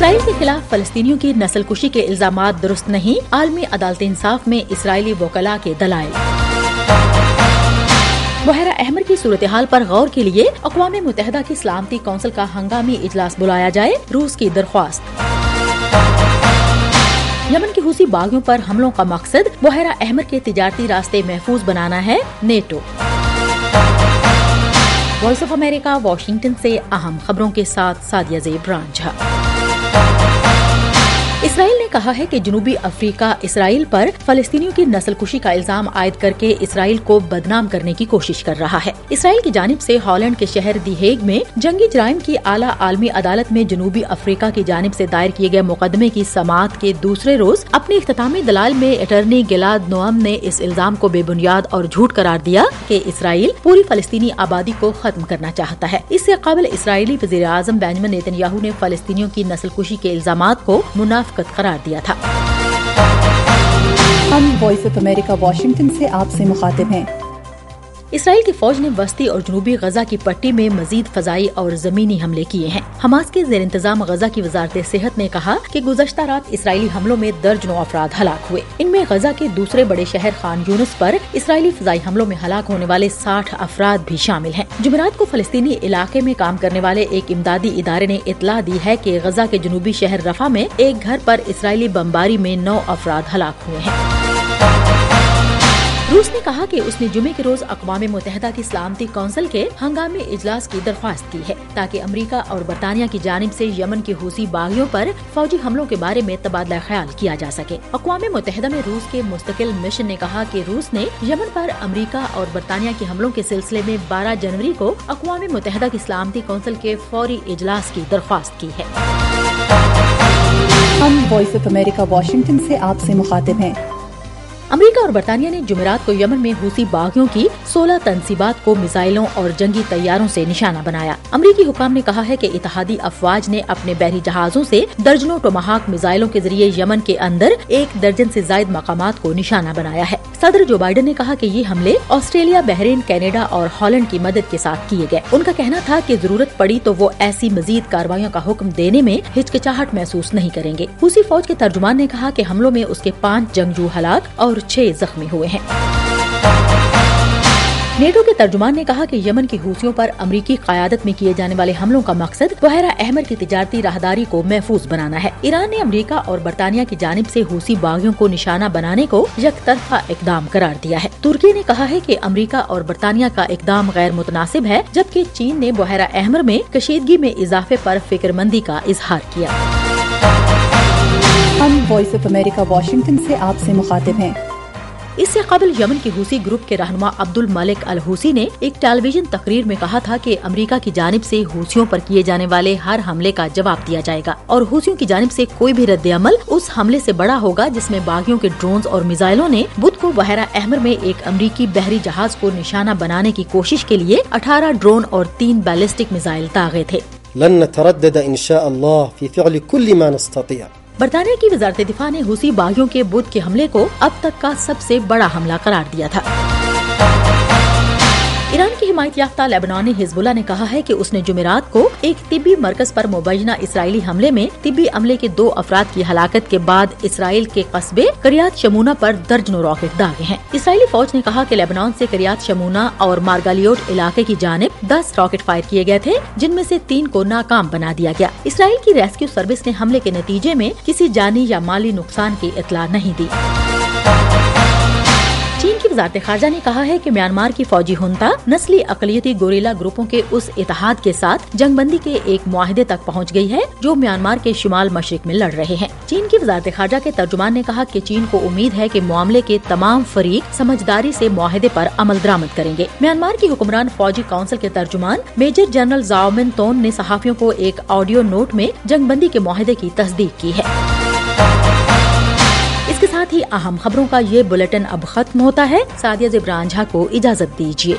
اسرائیل کے خلاف فلسطینیوں کی نسل کشی کے الزامات درست نہیں، عالمی عدالت انصاف میں اسرائیلی وکلاء کے دلائل۔ بحیرہ احمر کی صورتحال پر غور کے لیے اقوام متحدہ کی سلامتی کونسل کا ہنگامی اجلاس بلایا جائے، روس کی درخواست۔ یمن کے حوثی باغیوں پر حملوں کا مقصد بحیرہ احمر کے تجارتی راستے محفوظ بنانا ہے، NATO. Voice of America Washington سے اہم خبروں کے ساتھ سعدیہ زیب رانجھا۔ اسرائیل نے کہا ہے کہ جنوبی افریقہ اسرائیل پر فلسطینیوں کی نسل کشی کا الزام عائد کر کے اسرائیل کو بدنام کرنے کی کوشش کر رہا ہے۔ اسرائیل کی جانب سے ہالینڈ کے شہر دی ہیگ میں جنگی جرائم کی اعلیٰ عالمی عدالت میں جنوبی افریقہ کی جانب سے دائر کیے گئے مقدمے کی سماعت کے دوسرے روز اپنے اختتامی دلائل میں اٹارنی گلاد نوام نے اس الزام کو بے بنیاد اور جھوٹ قرار دیا کہ اسرائیل پوری فلسطینی آبادی کو ختم کرنا چاہتا ہے۔ اس سے قبل اسرائیلی وزیر اعظم بنیامین نیتن یاہو نے فلسطینیوں کی نسل کشی کے الزامات کو منافقت قرار دیا تھا۔ ہم وائس آف امریکہ واشنگٹن سے آپ سے مخاطب ہیں۔ اسرائیل کی فوج نے وسطی اور جنوبی غزہ کی پٹی میں مزید فضائی اور زمینی حملے کیے ہیں۔ حماس کے زیر انتظام غزہ کی وزارت صحت نے کہا کہ گزشتہ رات اسرائیلی حملوں میں درجنوں افراد ہلاک ہوئے۔ ان میں غزہ کے دوسرے بڑے شہر خان یونس پر اسرائیلی فضائی حملوں میں ہلاک ہونے والے 60 افراد بھی شامل ہیں۔ جمعرات کو فلسطینی علاقے میں کام کرنے والے ایک امدادی ادارے نے اطلاع دی ہے کہ غزہ کے جنوبی شہر رفح میں ایک گھر پر اسرائیلی بمباری میں 9 افراد ہلاک ہوئے ہیں۔ روس نے کہا کہ اس نے جمعے کے روز اقوام متحدہ کی سلامتی کونسل کے ہنگامی اجلاس کی درخواست کی ہے تاکہ امریکہ اور برطانیہ کی جانب سے یمن کے حوثی باغیوں پر فوجی حملوں کے بارے میں تبادلہ خیال کیا جا سکے۔ اقوام متحدہ میں روس کے مستقل مشن نے کہا کہ روس نے یمن پر امریکہ اور برطانیہ کے حملوں کے سلسلے میں 12 جنوری کو اقوام متحدہ کی سلامتی کونسل کے فوری اجلاس کی درخواست کی ہے۔ ہم وائس آف امریکہ واشنگٹن سے آپ سے مخاطب ہیں۔ امریکہ اور برطانیہ نے جمعرات کو یمن میں حوثی باغیوں کی 16 تنصیبات کو میزائلوں اور جنگی طیاروں سے نشانہ بنایا۔ امریکی حکام نے کہا ہے کہ اتحادی افواج نے اپنے بحری جہازوں سے درجنوں ٹوماہاک میزائلوں کے ذریعے یمن کے اندر 1 درجن سے زائد مقامات کو نشانہ بنایا ہے۔ صدر جو بائیڈن نے کہا کہ یہ حملے آسٹریلیا، بحرین، کینیڈا اور ہالینڈ کی مدد کے ساتھ کیے گئے۔ ان کا کہنا تھا کہ ضرورت پڑی تو وہ ایسی مزید کارروائیوں کا حکم دینے میں ہچکچاہٹ محسوس نہیں کریں گے۔ حوثی فوج کے ترجمان نے کہا کہ حملوں میں اس کے 5 جنگجو ہلاک اور 6 زخمی ہوئے ہیں۔ نیٹو کے ترجمان نے کہا کہ یمن کی حوثیوں پر امریکی قیادت میں کیے جانے والے حملوں کا مقصد بحیرہ احمر کی تجارتی راہداری کو محفوظ بنانا ہے۔ ایران نے امریکہ اور برطانیہ کی جانب سے حوثی باغیوں کو نشانہ بنانے کو یک طرفہ اقدام قرار دیا ہے۔ ترکی نے کہا ہے کہ امریکہ اور برطانیہ کا اقدام غیر متناسب ہے، جبکہ چین نے بحیرہ احمر میں کشیدگی میں اضافے پر فکر مندی کا اظہار کیا۔ ہم وائس آف امریکہ واشنگٹن سے آپ سے مخاطب ہیں۔ اس سے قبل یمن کے حوثی گروپ کے رہنما عبد الملک الحوثی نے ایک ٹیلی ویژن تقریر میں کہا تھا کہ امریکہ کی جانب سے حوثیوں پر کیے جانے والے ہر حملے کا جواب دیا جائے گا اور حوثیوں کی جانب سے کوئی بھی رد عمل اس حملے سے بڑا ہوگا جس میں باغیوں کے ڈرونز اور میزائلوں نے بدھ کو بحیرہ احمر میں ایک امریکی بحری جہاز کو نشانہ بنانے کی کوشش کے لیے 18 ڈرون اور 3 بیلسٹک میزائل داغے تھے۔ لن نتردد ان شاء الله في فعل كل ما نستطيع۔ برطانیہ کی وزارت دفاع نے حوثی باغیوں کے بدھ کے حملے کو اب تک کا سب سے بڑا حملہ قرار دیا تھا۔ ایران کی حمایت یافتہ لیبنانی حزب اللہ نے کہا ہے کہ اس نے جمعرات کو ایک طبی مرکز پر مبینہ اسرائیلی حملے میں طبی عملے کے 2 افراد کی ہلاکت کے بعد اسرائیل کے قصبے کریات شمونہ پر درجنوں راکٹ داغے ہیں۔ اسرائیلی فوج نے کہا کہ لیبنان سے کریات شمونہ اور مارگالیوٹ علاقے کی جانب 10 راکٹ فائر کیے گئے تھے، جن میں سے 3 کو ناکام بنا دیا گیا۔ اسرائیل کی ریسکیو سروس نے حملے کے نتیجے میں کسی جانی یا مالی نقصان کی اطلاع نہیں دی۔ چین کی وزارت خارجہ نے کہا ہے کہ میانمار کی فوجی ہنتا نسلی اقلیتی گوریلا گروپوں کے اس اتحاد کے ساتھ جنگ بندی کے ایک معاہدے تک پہنچ گئی ہے جو میانمار کے شمال مشرق میں لڑ رہے ہیں۔ چین کی وزارت خارجہ کے ترجمان نے کہا کہ چین کو امید ہے کہ معاملے کے تمام فریق سمجھداری سے معاہدے پر عمل درآمد کریں گے۔ میانمار کی حکمران فوجی کونسل کے ترجمان میجر جنرل زاؤ من تون نے صحافیوں کو ایک آڈیو نوٹ میں جنگ بندی کے معاہدے کی تصدیق کی ہے۔ اس کے ساتھ ہی اہم خبروں کا یہ بلیٹن اب ختم ہوتا ہے۔ سعدیہ زیب رانجھا کو اجازت دیجیے۔